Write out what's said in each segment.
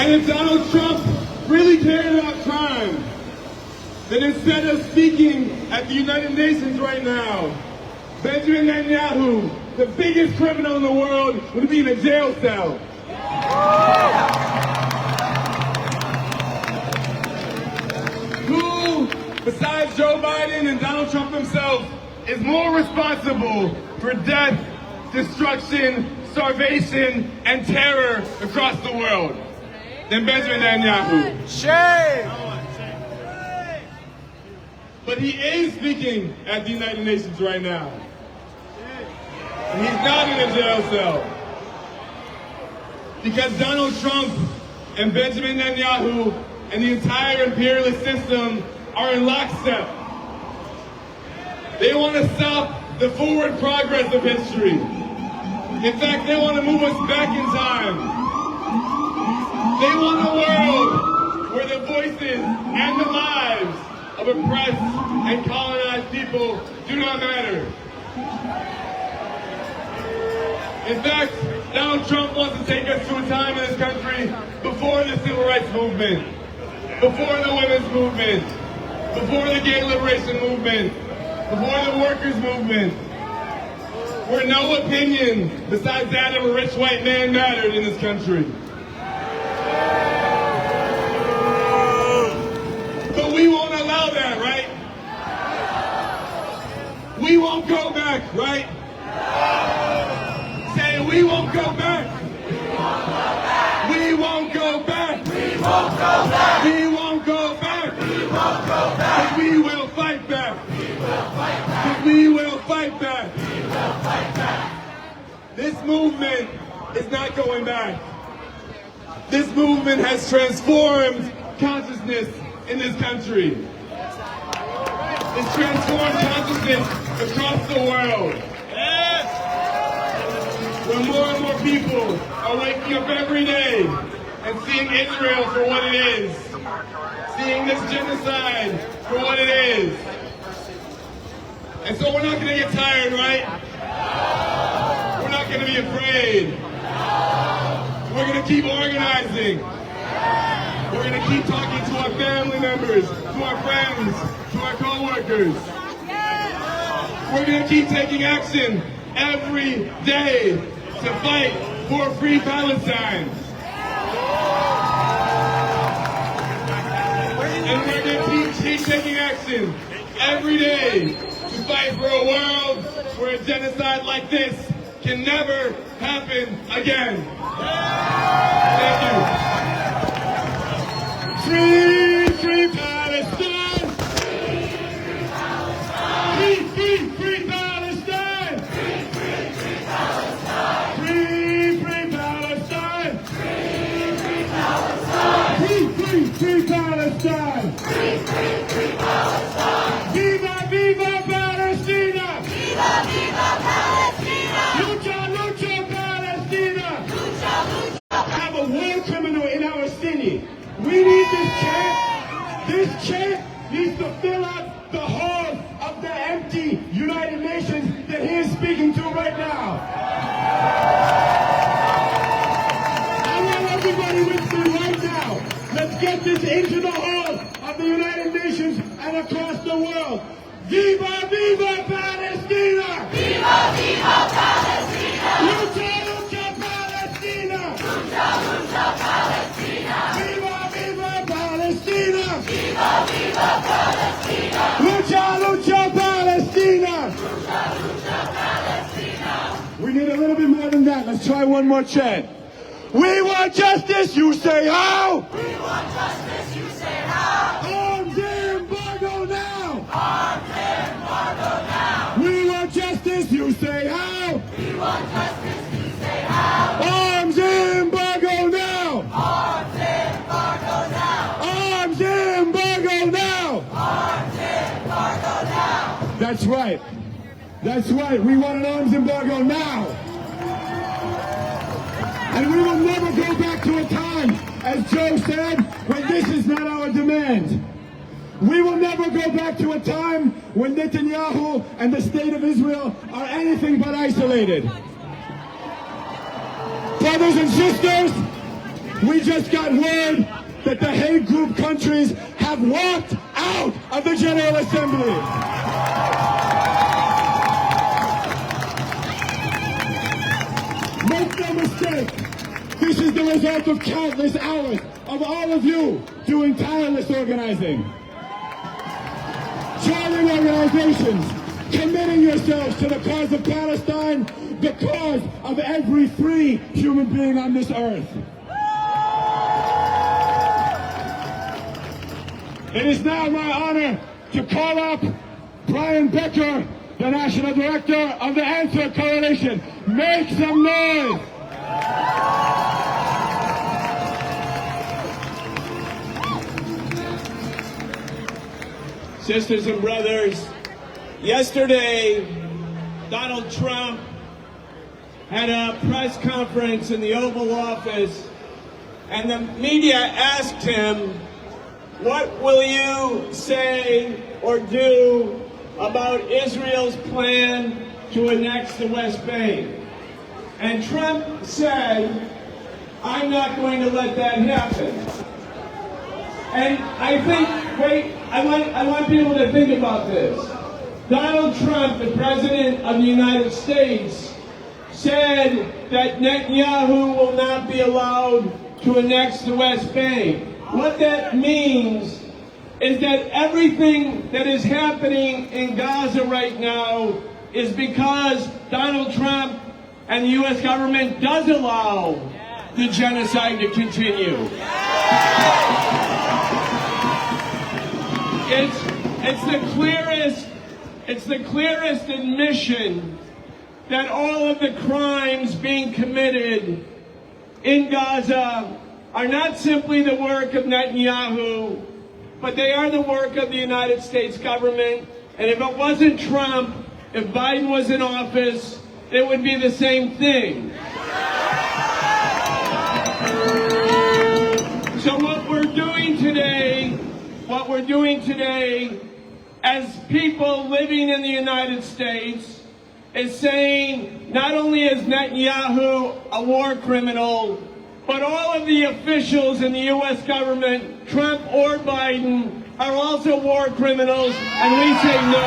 And if Donald Trump really cared about crime, then instead of speaking at the United Nations right now, Benjamin Netanyahu, the biggest criminal in the world, would be in a jail cell. Who, besides Joe Biden and Donald Trump himself, is more responsible for death, destruction, starvation, and terror across the world than Benjamin Netanyahu? Shame! But he is speaking at the United Nations right now. And he's not in a jail cell. Because Donald Trump and Benjamin Netanyahu and the entire imperialist system are in lockstep. They want to stop the forward progress of history. In fact, they want to move us back in time. They want a world where the voices and the lives of oppressed and colonized people do not matter. In fact, Donald Trump wants to take us to a time in this country before the civil rights movement, before the women's movement, before the gay liberation movement, before the workers' movement, where no opinion besides that of a rich white man mattered in this country. But we won't allow that, right? We won't go back, right? Say, we won't go back. We won't go back. We won't go back. We won't go back. We won't go back. But we will fight back. We will fight back. But we will fight back. We will fight back. This movement is not going back. This movement has transformed consciousness in this country. It's transformed consciousness across the world. Where more and more people are waking up every day and seeing Israel for what it is. Seeing this genocide for what it is. And so we're not going to get tired, right? We're not going to be afraid. We're going to keep organizing. We're going to keep talking to our family members, to our friends, to our co-workers. We're going to keep taking action every day to fight for a free Palestine. And we're going to keep taking action every day to fight for a world where a genocide like this can never happen again. Thank you. Free, free Palestine! Free, free, free Palestine! Free, free, free Palestine! Free, free Palestine! Free, free, free Palestine! Free, free, free Palestine! Viva, viva Palestina! Viva, viva Palestina! Lucha, lucha Palestina! Lucha, lucha! We have a war criminal in our city. We need this chant. This chant needs to fill up the hall of the empty United Nations that he is speaking to right now. I want everybody with me right now. Let's get this into the hall of the United Nations and across the world. Viva, viva Palestina! Viva, viva Palestina! Lucha, lucha Palestina! Lucha, lucha Palestina! Viva, viva Palestina! Viva, viva Palestina! Lucha, lucha Palestina! Lucha, lucha Palestina! We need a little bit more than that. Let's try one more chant. We want justice, you say how? We want justice, you say how? Arms embargo now! Arms embargo now! We want justice, you say how? We want justice, you say how? Arms embargo now! Arms embargo now! Arms embargo now! Arms embargo now! That's right. That's right. We want an arms embargo now. And we will never go back to a time, as Joe said, when this is not our demand. We will never go back to a time when Netanyahu and the state of Israel are anything but isolated. Brothers and sisters, We just got word that the Hague Group countries have walked out of the General Assembly. Make no mistake, this is the result of countless hours of all of you doing tireless organizing. Charting organizations, committing yourselves to the cause of Palestine, the cause of every free human being on this earth. It is now my honor to call up Brian Becker, the National Director of the Answer Coalition. Make some noise! Sisters and brothers, yesterday, Donald Trump had a press conference in the Oval Office, and the media asked him, "What will you say or do about Israel's plan to annex the West Bank?" And Trump said, "I'm not going to let that happen." And I think, I want people to think about this. Donald Trump, the President of the United States, said that Netanyahu will not be allowed to annex the West Bank. What that means is that everything that is happening in Gaza right now is because Donald Trump and the U.S. government does allow the genocide to continue. It's the clearest admission that all of the crimes being committed in Gaza are not simply the work of Netanyahu, but they are the work of the United States government. And if it wasn't Trump, if Biden was in office, it would be the same thing. So what we're doing today as people living in the United States is saying not only is Netanyahu a war criminal, but all of the officials in the U.S. government, Trump or Biden, are also war criminals, and we say no.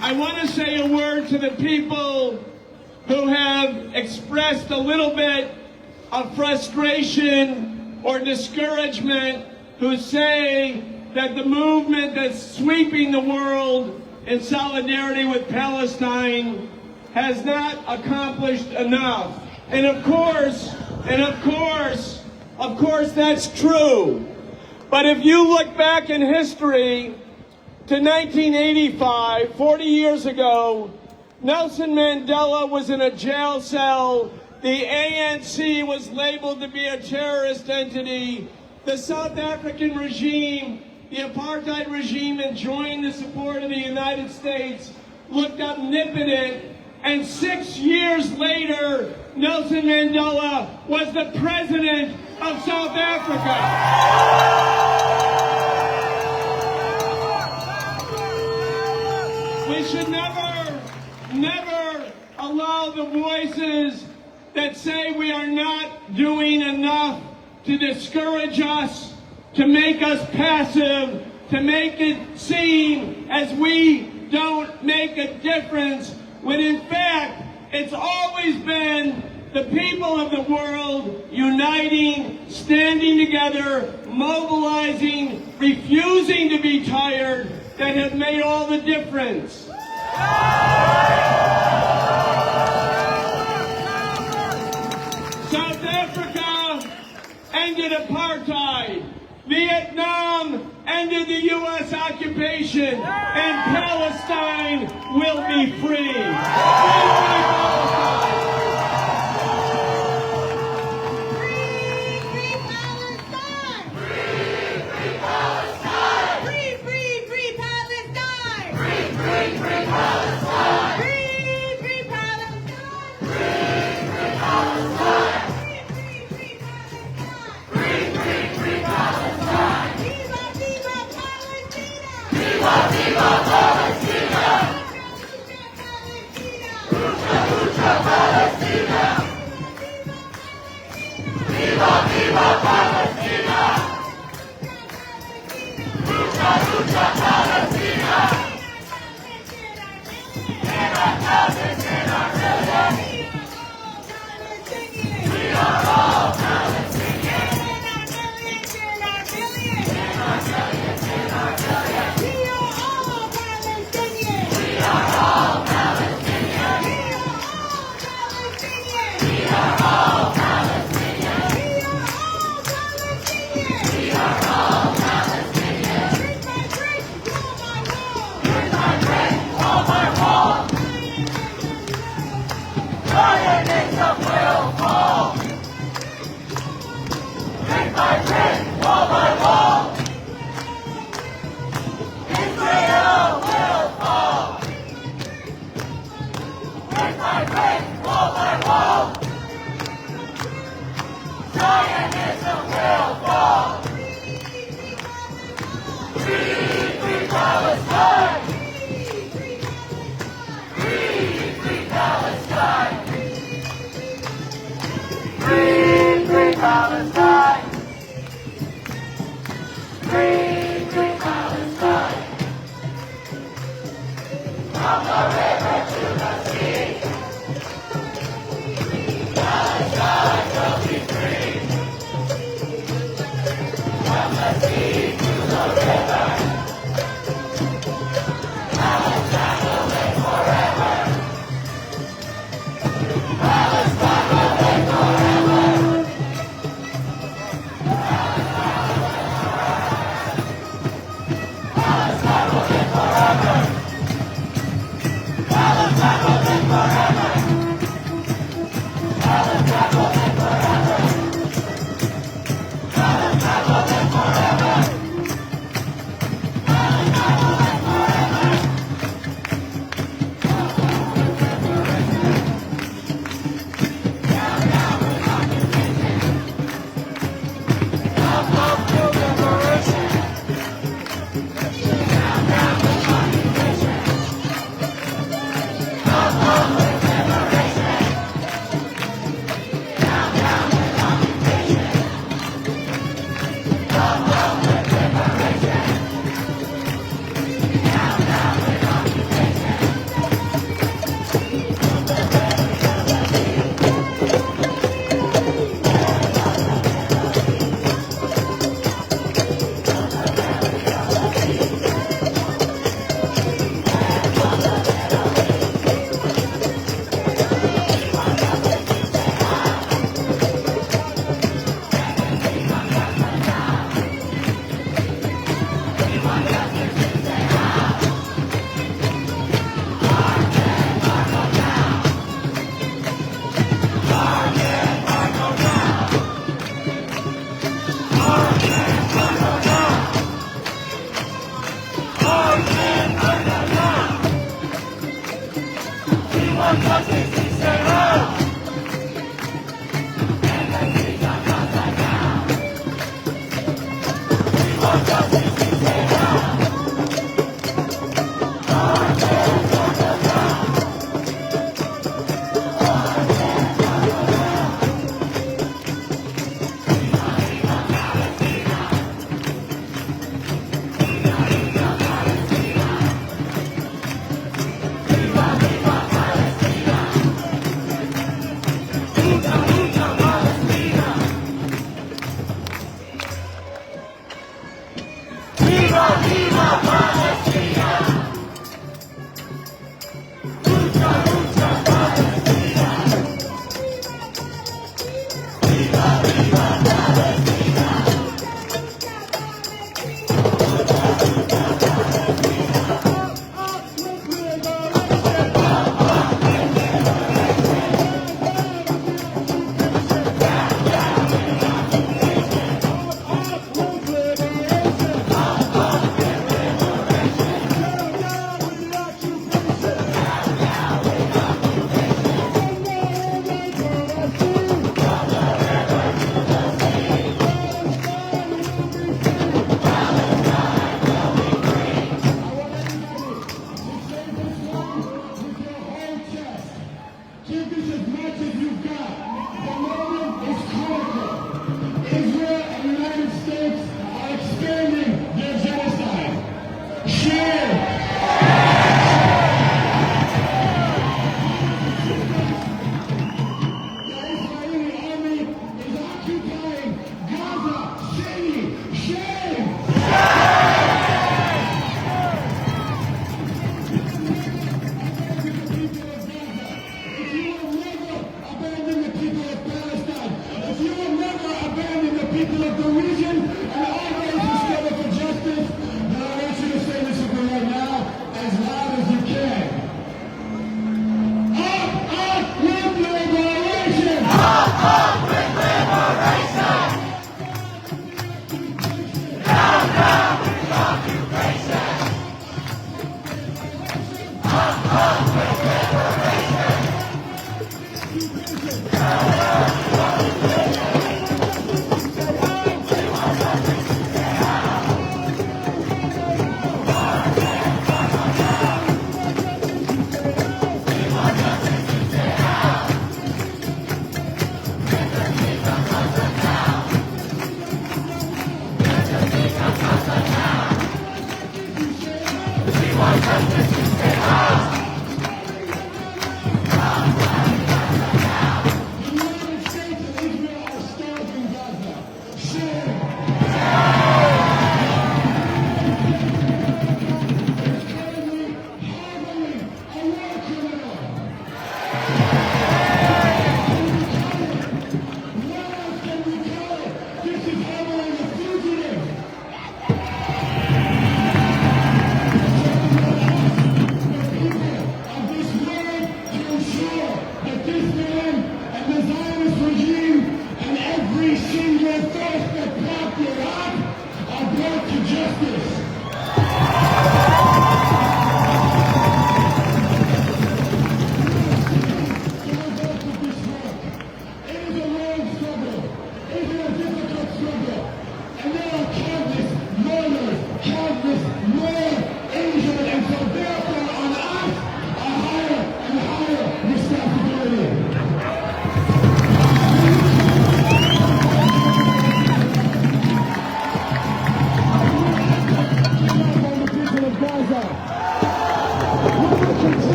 I want to say a word to the people who have expressed a little bit of frustration or discouragement, who say that the movement that's sweeping the world in solidarity with Palestine has not accomplished enough. And of course, that's true. But if you look back in history to 1985, 40 years ago, Nelson Mandela was in a jail cell. The ANC was labeled to be a terrorist entity. The South African regime, the apartheid regime, enjoying the support of the United States, looked omnipotent, and 6 years later, Nelson Mandela was the president of South Africa. We should never allow the voices that say we are not doing enough to discourage us, to make us passive, to make it seem as we don't make a difference, when in fact it's always been the people of the world uniting, standing together, mobilizing, refusing to be tired, that have made all the difference. South Africa ended apartheid. Vietnam ended the U.S. occupation, and Palestine will be free. Free Palestine!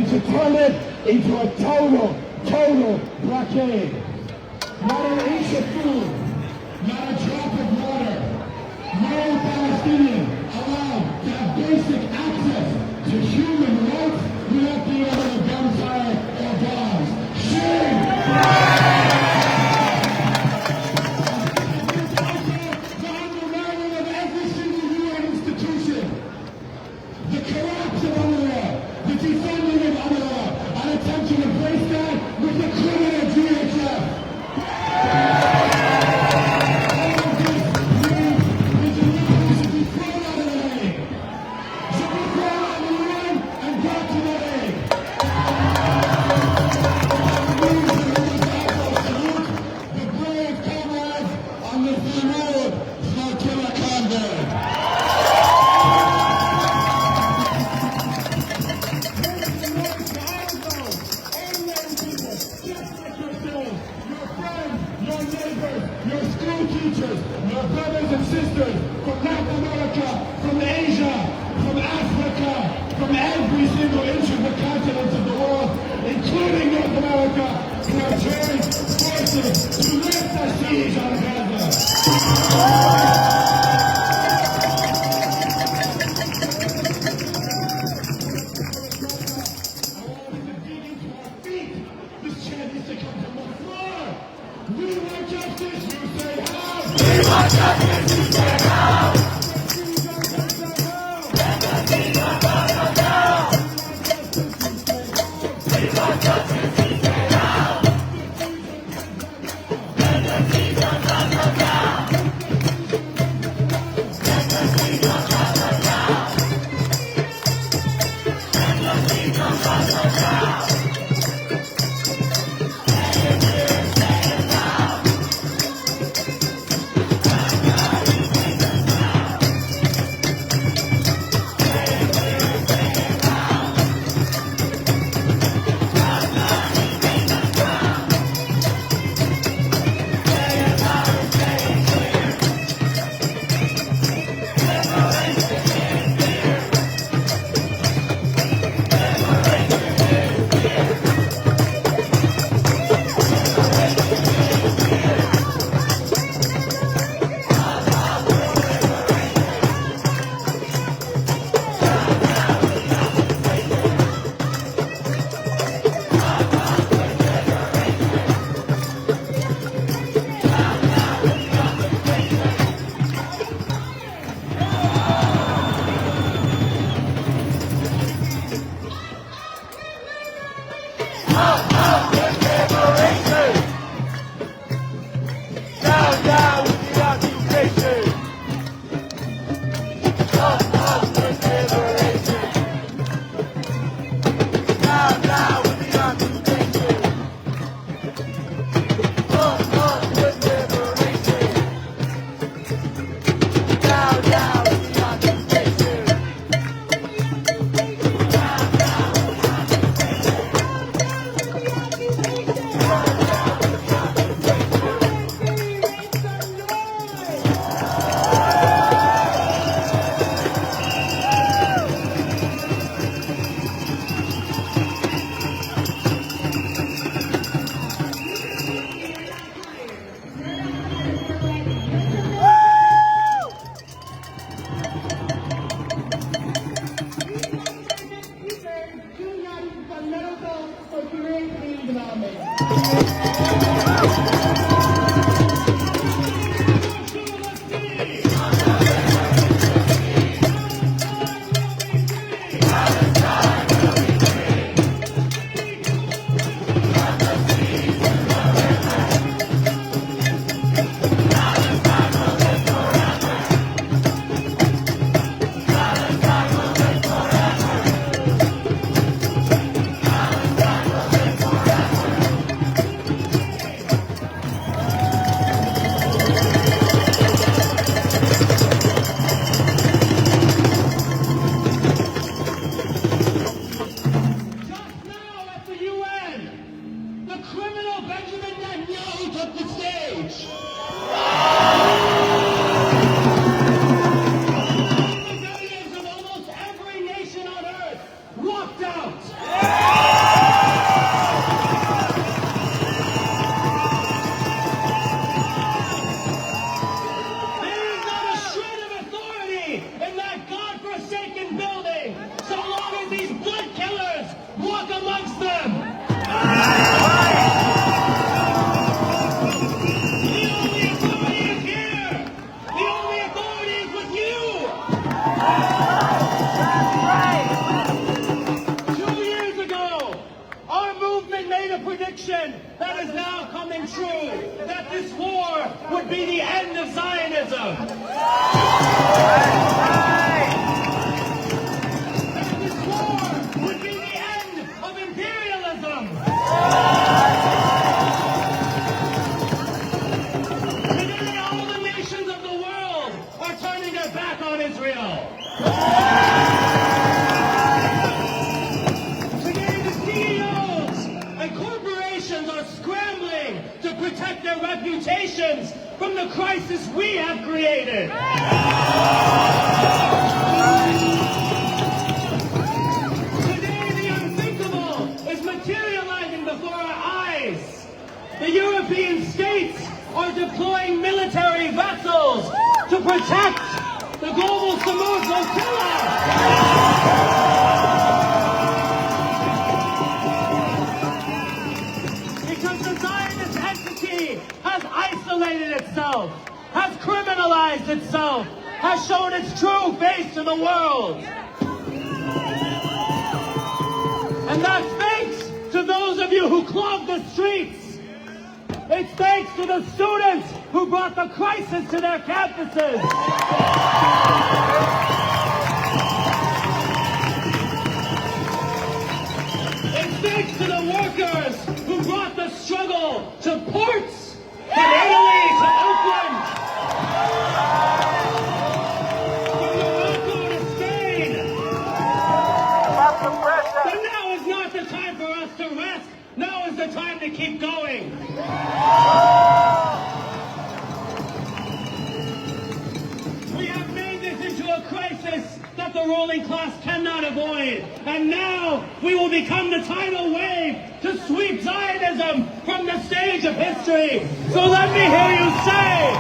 and to turn it into a total blockade. Not an inch of food, not a drop of water. No Palestinian allowed to have basic access to human rights without the order of gunfire or bombs. Shame! The undermining of every single UN institution. The collapse of UNRWA, the defunding of UNRWA, an attempt to replace that with the criminal DHS. be the end of Zionism. That this war would be the end of imperialism. Today, all the nations of the world are turning their back on Israel. Today, the CEOs and corporations are scrambling to protect their reputations from the crisis we have created. Today, the unthinkable is materializing before our eyes. The European states are deploying military vessels to protect the global Samud flotilla. Because the Zionist entity has isolated itself, has criminalized itself, has shown its true face to the world. And that's thanks to those of you who clogged the streets. It's thanks to the students who brought the crisis to their campuses. It's thanks to the workers who brought the struggle to ports, from Italy to Oakland, from Morocco to Spain. But now is not the time for us to rest. Now is the time to keep going. We have made this into a crisis that the ruling class cannot avoid. And now we will become the tidal wave to sweep Zionism from the stage of history. So let me hear you say,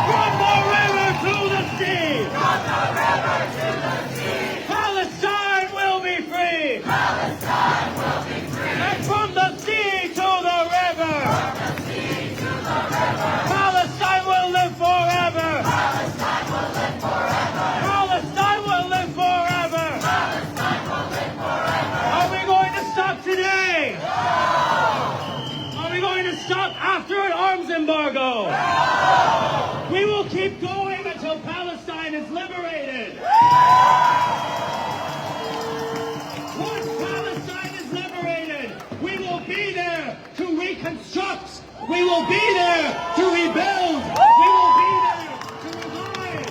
from the river to the sea. From the river to the sea. Palestine will be free. Palestine will be free. And from the sea to the river. From the sea to the river. Palestine will live forever. Palestine will live forever. Palestine will live forever. Palestine will live forever. Are we going to stop today? No. Are we going to stop after an arms embargo? No. We will keep going until Palestine is liberated. Once Palestine is liberated, we will be there to reconstruct. We will be there to rebuild. We will be there to revive.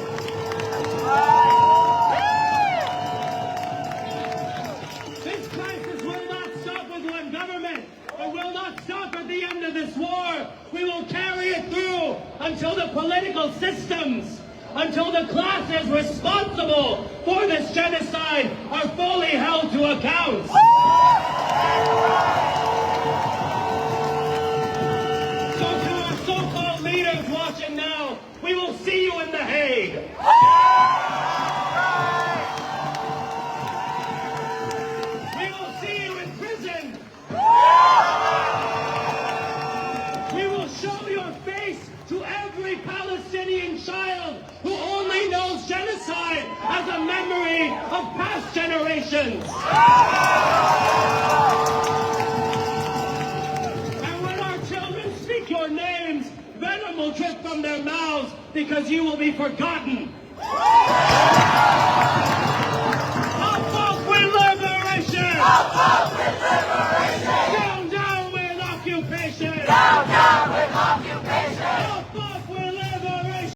This crisis will not stop with one government. It will not stop at the end of this war. We will carry it through until the political systems, until the classes responsible for this genocide are fully held to account. So to our so-called leaders watching now, we will see you in The Hague. We will see you in prison. We will show your face to every Palestinian child who only knows genocide as a memory of past generations. And when our children speak your names, venom will drip from their mouths because you will be forgotten. Up with liberation! Up with liberation!